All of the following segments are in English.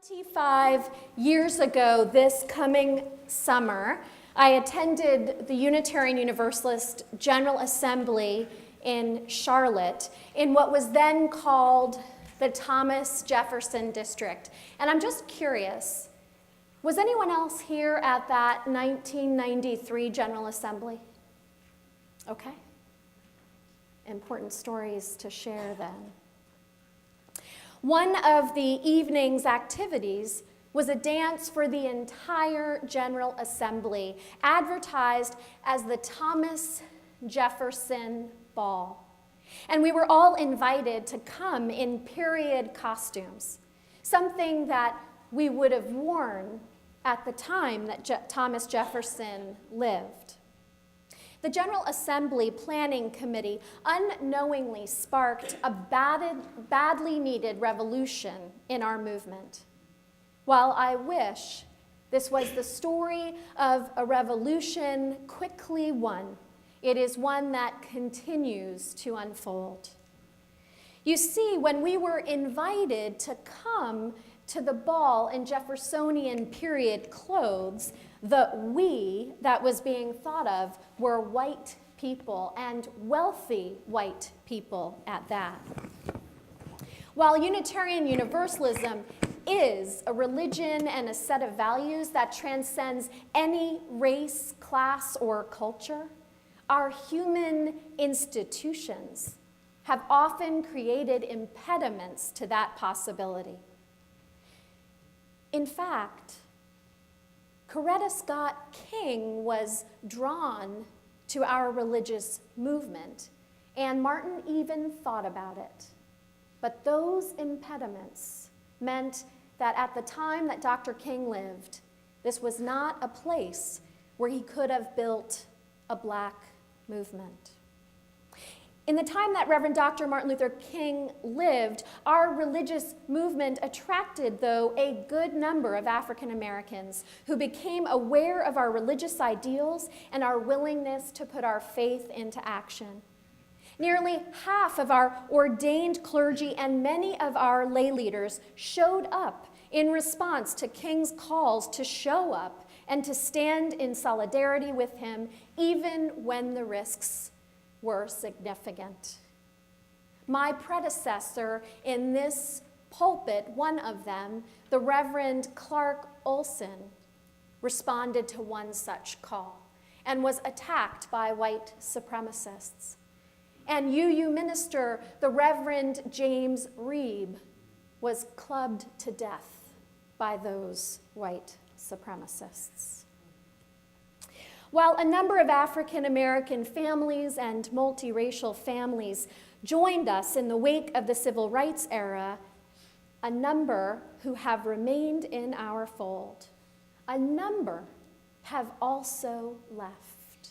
25 years ago, this coming summer, I attended the Unitarian Universalist General Assembly in Charlotte in what was then called the Thomas Jefferson District. And I'm just curious, was anyone else here at that 1993 General Assembly? Okay. Important stories to share then. One of the evening's activities was a dance for the entire General Assembly, advertised as the Thomas Jefferson Ball. And we were all invited to come in period costumes, something that we would have worn at the time that Thomas Jefferson lived. The General Assembly Planning Committee unknowingly sparked a badly needed revolution in our movement. While I wish this was the story of a revolution quickly won, it is one that continues to unfold. You see, when we were invited to come to the ball in Jeffersonian period clothes, the we that was being thought of were white people, and wealthy white people at that. While Unitarian Universalism is a religion and a set of values that transcends any race, class, or culture, our human institutions have often created impediments to that possibility. In fact, Coretta Scott King was drawn to our religious movement, and Martin even thought about it. But those impediments meant that at the time that Dr. King lived, this was not a place where he could have built a black movement. In the time that Reverend Dr. Martin Luther King lived, our religious movement attracted, though, a good number of African Americans who became aware of our religious ideals and our willingness to put our faith into action. Nearly half of our ordained clergy and many of our lay leaders showed up in response to King's calls to show up and to stand in solidarity with him, even when the risks were significant. My predecessor in this pulpit, one of them, the Reverend Clark Olson, responded to one such call and was attacked by white supremacists. And UU minister, the Reverend James Reeb, was clubbed to death by those white supremacists. While a number of African American families and multiracial families joined us in the wake of the civil rights era, a number who have remained in our fold, a number have also left.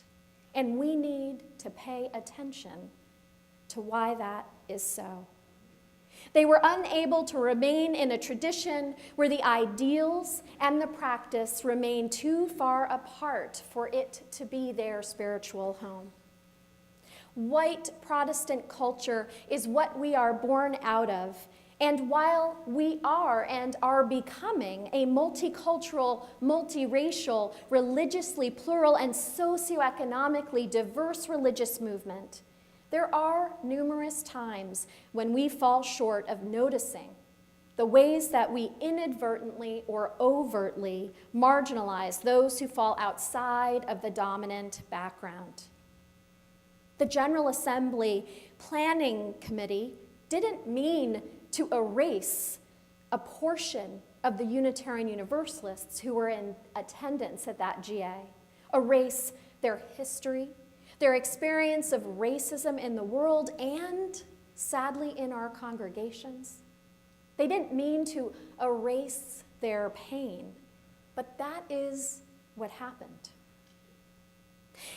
And we need to pay attention to why that is so. They were unable to remain in a tradition where the ideals and the practice remain too far apart for it to be their spiritual home. White Protestant culture is what we are born out of, and while we are and are becoming a multicultural, multiracial, religiously plural, and socioeconomically diverse religious movement, there are numerous times when we fall short of noticing the ways that we inadvertently or overtly marginalize those who fall outside of the dominant background. The General Assembly Planning Committee didn't mean to erase a portion of the Unitarian Universalists who were in attendance at that GA, erase their history, their experience of racism in the world, and, sadly, in our congregations. They didn't mean to erase their pain, but that is what happened.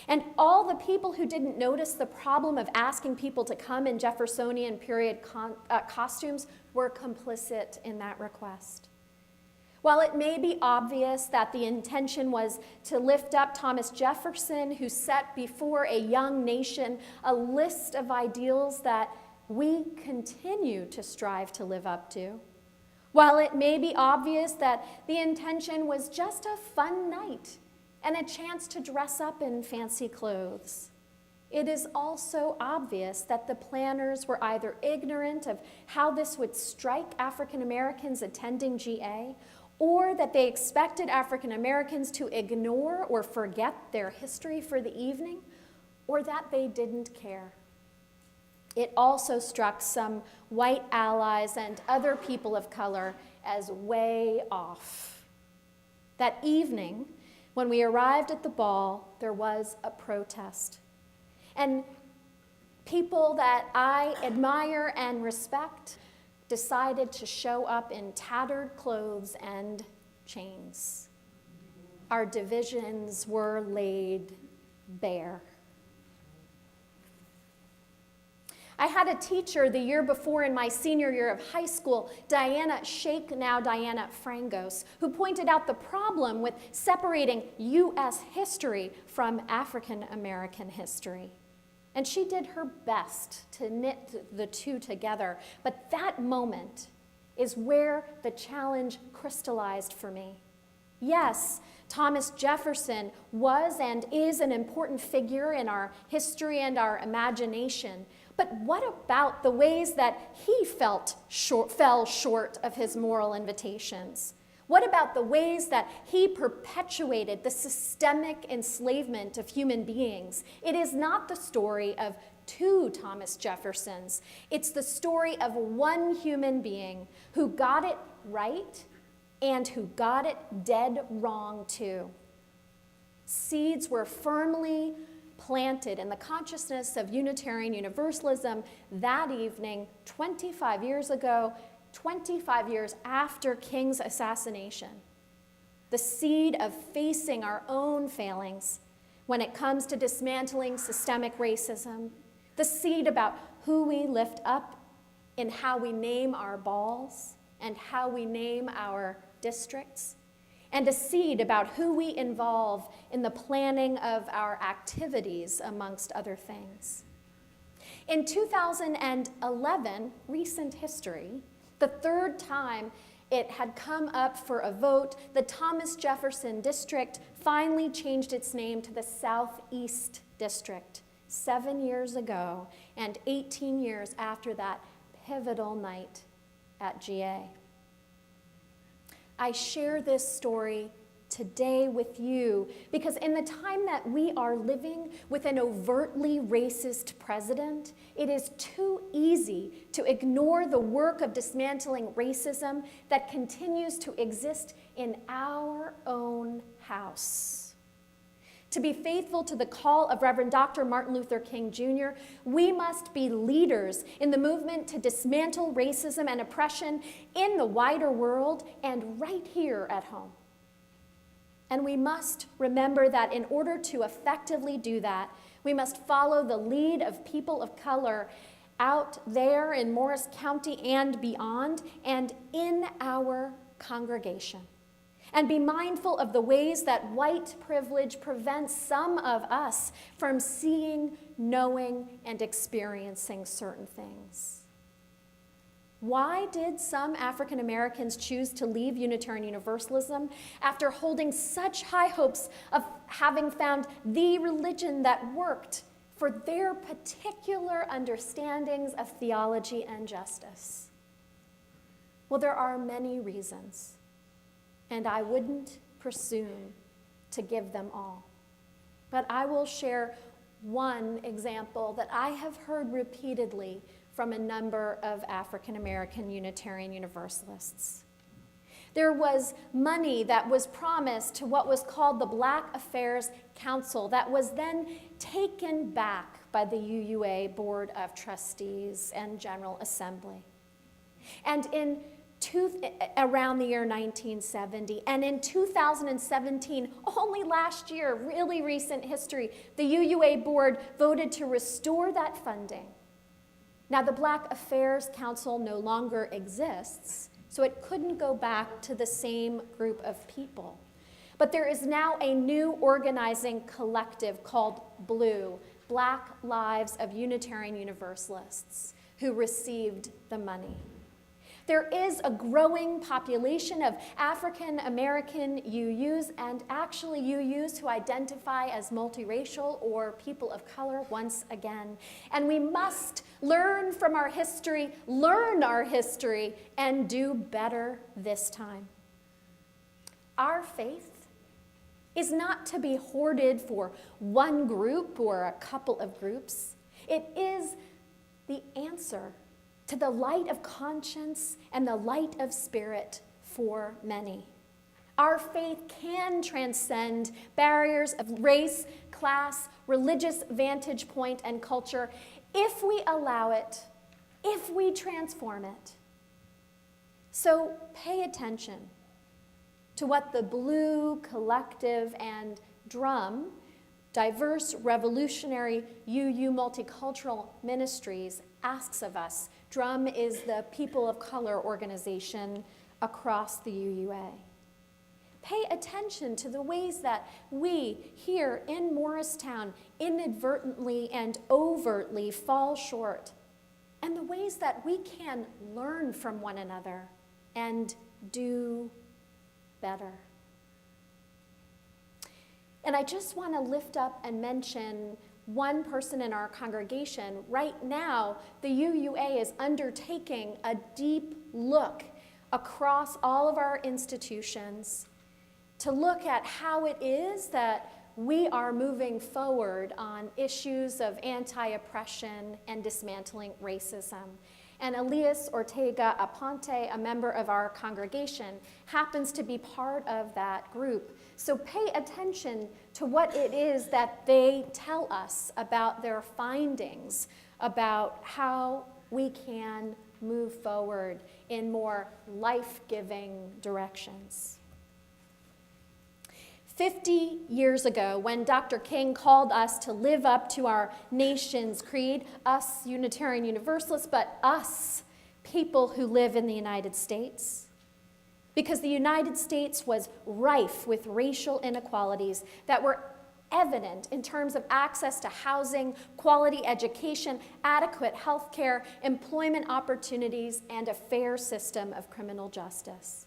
And all the people who didn't notice the problem of asking people to come in Jeffersonian period costumes were complicit in that request. While it may be obvious that the intention was to lift up Thomas Jefferson, who set before a young nation a list of ideals that we continue to strive to live up to, While it may be obvious that the intention was just a fun night and a chance to dress up in fancy clothes, it is also obvious that the planners were either ignorant of how this would strike African Americans attending GA, or that they expected African Americans to ignore or forget their history for the evening, or that they didn't care. It also struck some white allies and other people of color as way off. That evening, when we arrived at the ball, there was a protest. And people that I admire and respect decided to show up in tattered clothes and chains. Our divisions were laid bare. I had a teacher the year before in my senior year of high school, Diana Frangos, who pointed out the problem with separating U.S. history from African American history. And she did her best to knit the two together. But that moment is where the challenge crystallized for me. Yes, Thomas Jefferson was and is an important figure in our history and our imagination. But what about the ways that he fell short of his moral invitations? What about the ways that he perpetuated the systemic enslavement of human beings? It is not the story of two Thomas Jeffersons. It's the story of one human being who got it right and who got it dead wrong too. Seeds were firmly planted in the consciousness of Unitarian Universalism that evening 25 years ago, 25 years after King's assassination. The seed of facing our own failings when it comes to dismantling systemic racism, the seed about who we lift up in how we name our balls and how we name our districts, and a seed about who we involve in the planning of our activities, amongst other things. In 2011, recent history, the third time it had come up for a vote, the Thomas Jefferson District finally changed its name to the Southeast District 7 years ago, and 18 years after that pivotal night at GA. I share this story today with you because in the time that we are living with an overtly racist president, it is too easy to ignore the work of dismantling racism that continues to exist in our own house. To be faithful to the call of Reverend Dr. Martin Luther King Jr., we must be leaders in the movement to dismantle racism and oppression in the wider world and right here at home. And we must remember that in order to effectively do that, we must follow the lead of people of color out there in Morris County and beyond, and in our congregation. And be mindful of the ways that white privilege prevents some of us from seeing, knowing, and experiencing certain things. Why did some African Americans choose to leave Unitarian Universalism after holding such high hopes of having found the religion that worked for their particular understandings of theology and justice? Well, there are many reasons, and I wouldn't presume to give them all. But I will share one example that I have heard repeatedly from a number of African American Unitarian Universalists. There was money that was promised to what was called the Black Affairs Council that was then taken back by the UUA Board of Trustees and General Assembly. And around the year 1970, and in 2017, only last year, really recent history, the UUA board voted to restore that funding. Now, the Black Affairs Council no longer exists, so it couldn't go back to the same group of people. But there is now a new organizing collective called BLUE, Black Lives of Unitarian Universalists, who received the money. There is a growing population of African American UUs and actually UUs who identify as multiracial or people of color once again. And we must learn from our history, learn our history, and do better this time. Our faith is not to be hoarded for one group or a couple of groups. It is the answer to the light of conscience and the light of spirit for many. Our faith can transcend barriers of race, class, religious vantage point, and culture if we allow it, if we transform it. So pay attention to what the Blue Collective and Drum, diverse revolutionary UU multicultural ministries, asks of us. Drum is the people of color organization across the UUA. Pay attention to the ways that we here in Morristown inadvertently and overtly fall short, and the ways that we can learn from one another and do better. And I just want to lift up and mention one person in our congregation. Right now, the UUA is undertaking a deep look across all of our institutions to look at how it is that we are moving forward on issues of anti-oppression and dismantling racism. And Elias Ortega Aponte, a member of our congregation, happens to be part of that group. So pay attention to what it is that they tell us about their findings, about how we can move forward in more life-giving directions. 50 years ago, when Dr. King called us to live up to our nation's creed, us Unitarian Universalists, but us, people who live in the United States, because the United States was rife with racial inequalities that were evident in terms of access to housing, quality education, adequate health care, employment opportunities, and a fair system of criminal justice.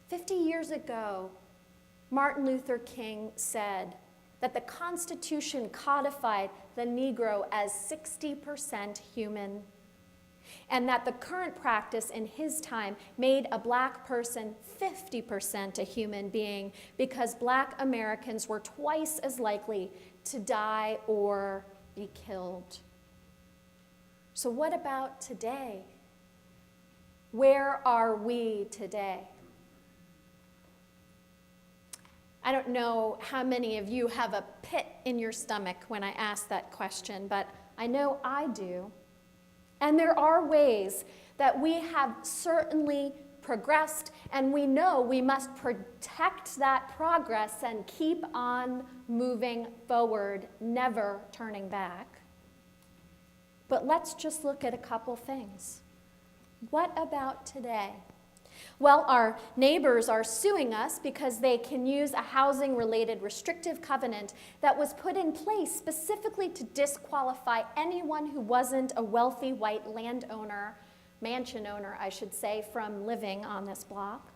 50 years ago, Martin Luther King said that the Constitution codified the Negro as 60% human, and that the current practice in his time made a black person 50% a human being because black Americans were twice as likely to die or be killed. So what about today? Where are we today? I don't know how many of you have a pit in your stomach when I ask that question, but I know I do. And there are ways that we have certainly progressed, and we know we must protect that progress and keep on moving forward, never turning back. But let's just look at a couple things. What about today? Well, our neighbors are suing us because they can use a housing-related restrictive covenant that was put in place specifically to disqualify anyone who wasn't a wealthy white landowner, mansion owner, I should say, from living on this block.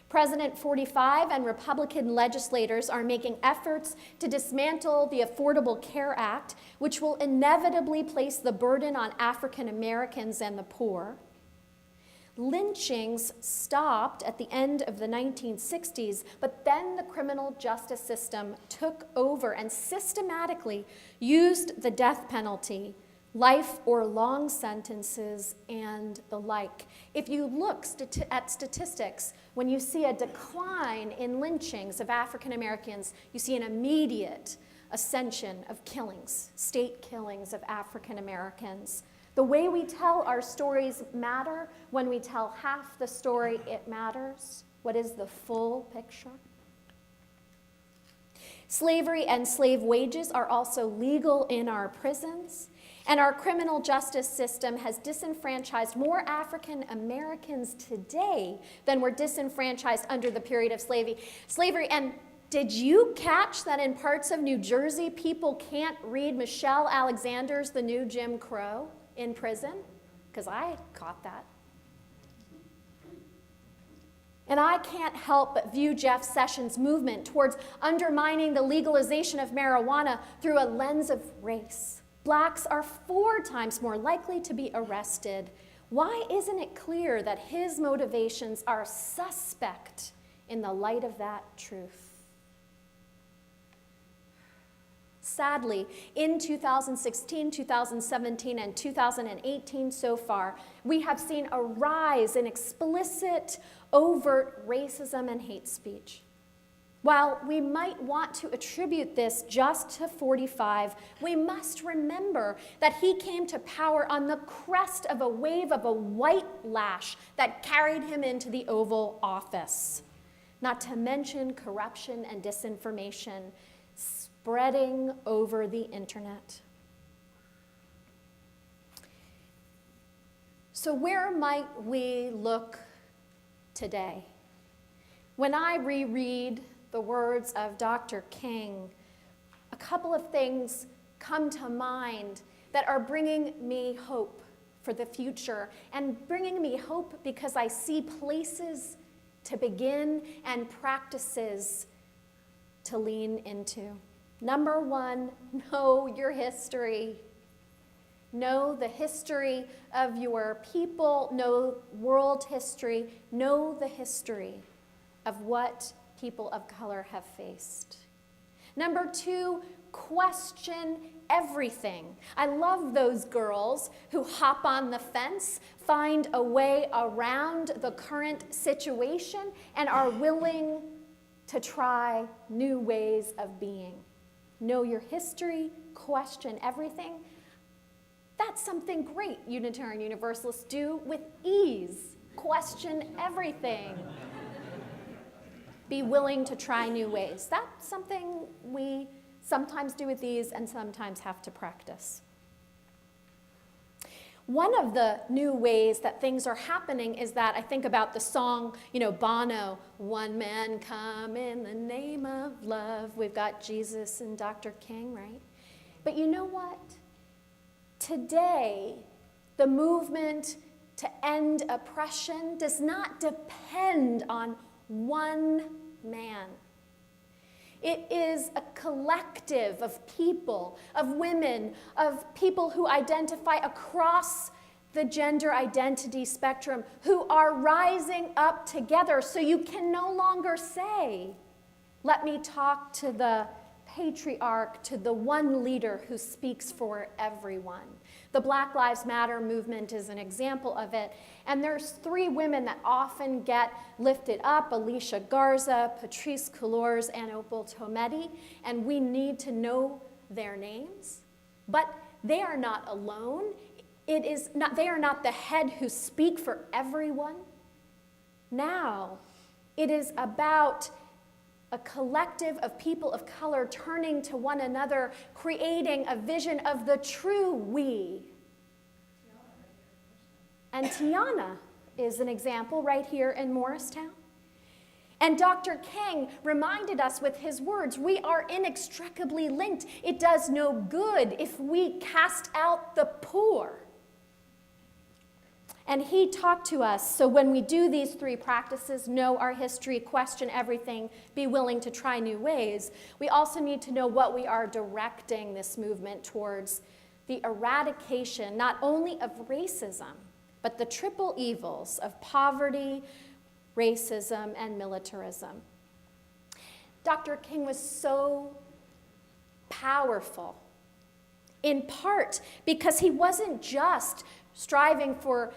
President 45 and Republican legislators are making efforts to dismantle the Affordable Care Act, which will inevitably place the burden on African Americans and the poor. Lynchings stopped at the end of the 1960s, but then the criminal justice system took over and systematically used the death penalty, life or long sentences, and the like. If you look at statistics, when you see a decline in lynchings of African Americans, you see an immediate ascension of killings, state killings of African Americans. The way we tell our stories matter. When we tell half the story, it matters. What is the full picture? Slavery and slave wages are also legal in our prisons, and our criminal justice system has disenfranchised more African Americans today than were disenfranchised under the period of slavery. And did you catch that in parts of New Jersey, people can't read Michelle Alexander's The New Jim Crow in prison? Because I caught that. And I can't help but view Jeff Sessions' movement towards undermining the legalization of marijuana through a lens of race. Blacks are 4 times more likely to be arrested. Why isn't it clear that his motivations are suspect in the light of that truth? Sadly, in 2016, 2017, and 2018 so far, we have seen a rise in explicit, overt racism and hate speech. While we might want to attribute this just to 45, we must remember that he came to power on the crest of a wave of a white lash that carried him into the Oval Office. Not to mention corruption and disinformation spreading over the internet. So where might we look today? When I reread the words of Dr. King, a couple of things come to mind that are bringing me hope for the future, and bringing me hope because I see places to begin and practices to lean into. Number 1, know your history. Know the history of your people, know world history, know the history of what people of color have faced. Number 2, question everything. I love those girls who hop on the fence, find a way around the current situation, and are willing to try new ways of being. Know your history, question everything. That's something great Unitarian Universalists do with ease. Question everything. Be willing to try new ways. That's something we sometimes do with ease and sometimes have to practice. One of the new ways that things are happening is that I think about the song, Bono, "One man come in the name of love." We've got Jesus and Dr. King, right? But you know what? Today, the movement to end oppression does not depend on one man. It is a collective of people, of women, of people who identify across the gender identity spectrum, who are rising up together. So you can no longer say, let me talk to the patriarch, to the one leader who speaks for everyone. The Black Lives Matter movement is an example of it. And there's 3 women that often get lifted up: Alicia Garza, Patrisse Cullors, and Opal Tometi. And we need to know their names. But they are not alone. They are not the head who speak for everyone. Now, it is about a collective of people of color turning to one another, creating a vision of the true we. And Tiana is an example right here in Morristown. And Dr. King reminded us with his words, we are inextricably linked. It does no good if we cast out the poor. And he talked to us, so when we do these 3 practices, know our history, question everything, be willing to try new ways, we also need to know what we are directing this movement towards: the eradication not only of racism, but the triple evils of poverty, racism, and militarism. Dr. King was so powerful, in part because he wasn't just striving for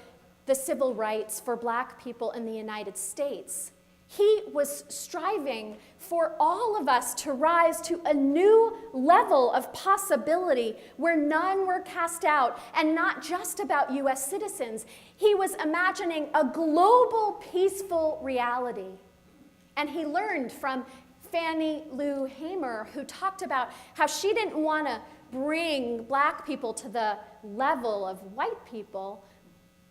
the civil rights for Black people in the United States. He was striving for all of us to rise to a new level of possibility where none were cast out, and not just about US citizens. He was imagining a global peaceful reality. And he learned from Fannie Lou Hamer, who talked about how she didn't want to bring Black people to the level of white people.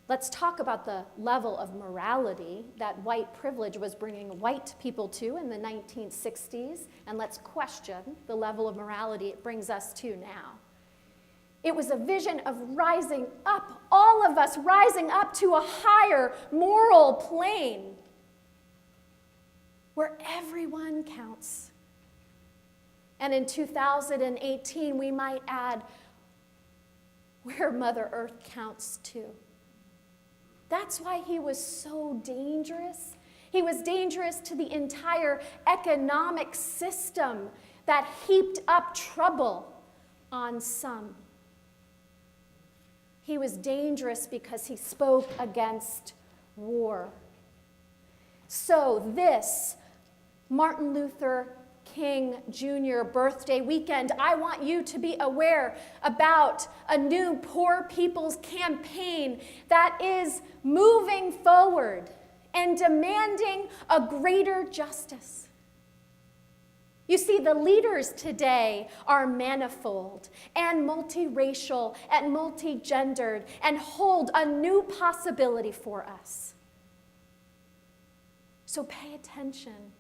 Let's talk about the level of morality that white privilege was bringing white people to in the 1960s, and let's question the level of morality it brings us to now. It was a vision of rising up, all of us rising up to a higher moral plane. where everyone counts. And in 2018, we might add, where Mother Earth counts too. That's why he was so dangerous. He was dangerous to the entire economic system that heaped up trouble on some. He was dangerous because he spoke against war. So this Martin Luther King Jr. birthday weekend, I want you to be aware about a new Poor People's Campaign that is moving forward and demanding a greater justice. You see, the leaders today are manifold and multiracial and multigendered and hold a new possibility for us. So pay attention.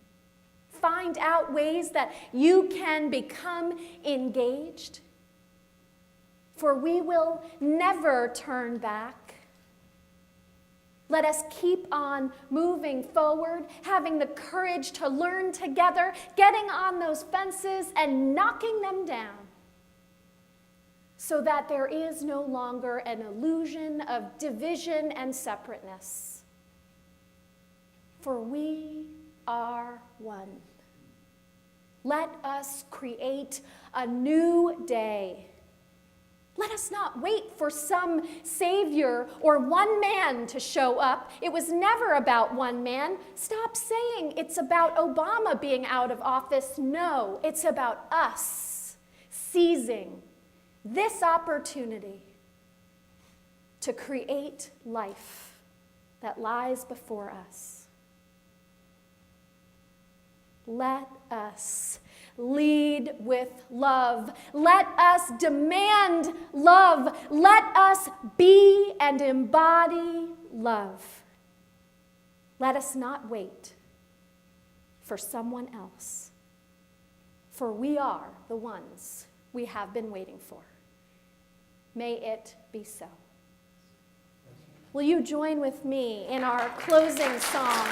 Find out ways that you can become engaged, for we will never turn back. Let us keep on moving forward, having the courage to learn together, getting on those fences and knocking them down, so that there is no longer an illusion of division and separateness. For we are one. Let us create a new day. Let us not wait for some savior or one man to show up. It was never about one man. Stop saying it's about Obama being out of office. No, it's about us seizing this opportunity to create life that lies before us. Let us lead with love. Let us demand love. Let us be and embody love. Let us not wait for someone else, for we are the ones we have been waiting for. May it be so. Will you join with me in our closing song?